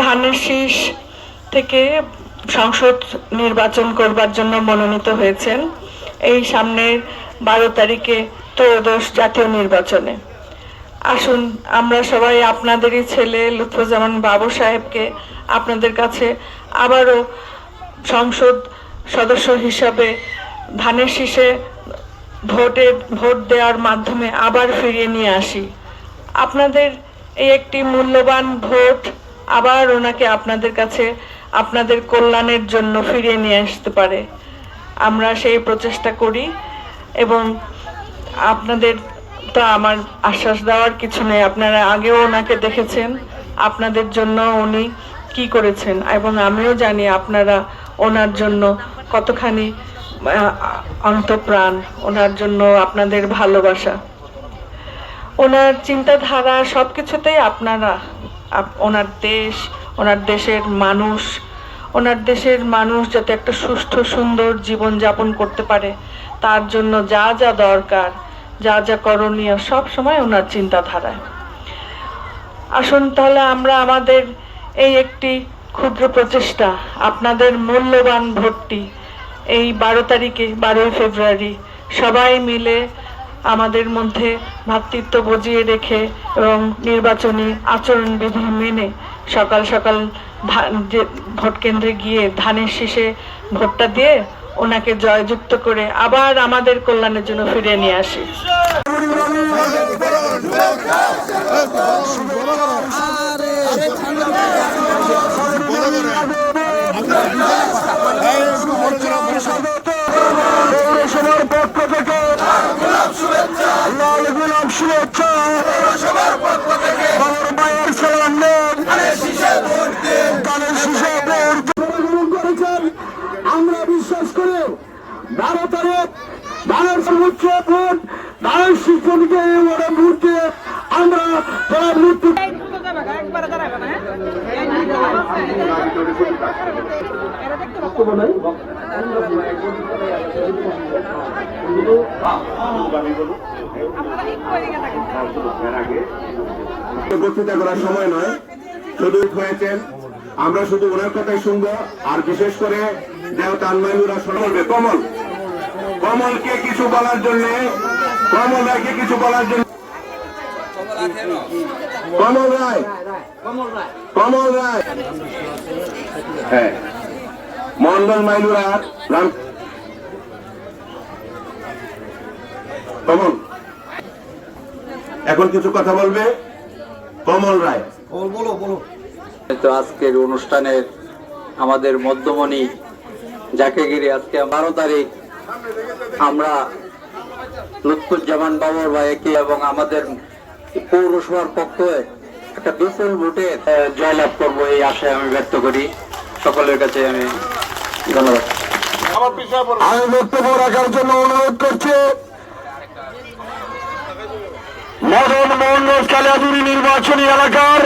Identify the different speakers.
Speaker 1: ধানের শীষ থেকে সংসদ নির্বাচন করবার জন্য মনোনীত হয়েছেন এই সামনের 12 তারিখে ত্রয়োদশ জাতীয় নির্বাচনে। আসুন আমরা সবাই আপনাদেরই ছেলে লুৎফুজ্জামান বাবু সাহেবকে আপনাদের কাছে আবারও সংসদ সদস্য হিসাবে ধানের শীষে ভোট দেওয়ার মাধ্যমে আবার ফিরিয়ে নিয়ে আসি। আপনাদের এই একটি মূল্যবান ভোট আবার ওনাকে আপনাদের কাছে আপনাদের কল্যাণের জন্য ফিরিয়ে নিয়ে আসতে পারে, আমরা সেই প্রচেষ্টা করি। এবং আপনাদের তো আমার আশ্বাস দেওয়ার কিছু নেই, আপনারা আগেও ওনাকে দেখেছেন, আপনাদের জন্য উনি কি করেছেন, এবং আমিও জানি আপনারা ওনার জন্য কতখানি অন্তঃপ্রাণ, ওনার জন্য আপনাদের ভালোবাসা, ওনার চিন্তাধারা সবকিছুতেই আপনারা ওনার দেশ, ওনার দেশের মানুষ যাতে একটা সুষ্ঠু সুন্দর জীবন যাপন করতে পারে তার জন্য যা যা দরকার, যা যা করণীয় সব সময় ওনার চিন্তাধারায়। আসুন তাহলে আমরা আমাদের এই একটি ক্ষুদ্র প্রচেষ্টা, আপনাদের মূল্যবান ভোটটি এই 12 ফেব্রুয়ারি সবাই মিলে আমাদের মধ্যে ভ্রাতৃত্ব বজিয়ে রেখে এবং নির্বাচনী আচরণবিধি মেনে সকাল সকাল ভোট কেন্দ্রে গিয়ে ধানের শীষে ভোটটা দিয়ে ওনাকে জয়যুক্ত করে আবার আমাদের কল্যাণের জন্য ফিরে নিয়ে আসি।
Speaker 2: আমরা বিশ্বাস করি 12 তারিখ ধানের সর্বোচ্চ ভোট ধানের শিক্ষণকে ভোট দিয়ে আমরা মৃত্যু বক্তৃতা করার সময় নয়, শুধু হয়েছেন আমরা শুধু ওনার কথাই শুনবো। আর বিশেষ করে তানমাইনুরা বলবে কমলকে কিছু বলার জন্য, কমল রায়কে কিছু বলার জন্য, কমল রায় হ্যাঁ মন্ডল মাইনুরা রাম কমল এখন কিছু কথা বলবে। কমল রায় বলো।
Speaker 3: তো আজকের অনুষ্ঠানের আমাদের মধ্যমণি যাকে ঘিরে আজকে 12 তারিখ আমরা লুৎফুজ্জামান বাবর ভাইকে এবং আমাদের পৌরসভার পক্ষে একটা বিপুল ভোটে জয়লাভ করবো এই আশায় আমি ব্যক্ত করি। সকলের কাছে আমি ধন্যবাদ।
Speaker 2: আমি বক্তব্য রাখার জন্য অনুরোধ করছি মদন মোহন কালিয়াদুরি নির্বাচনী এলাকার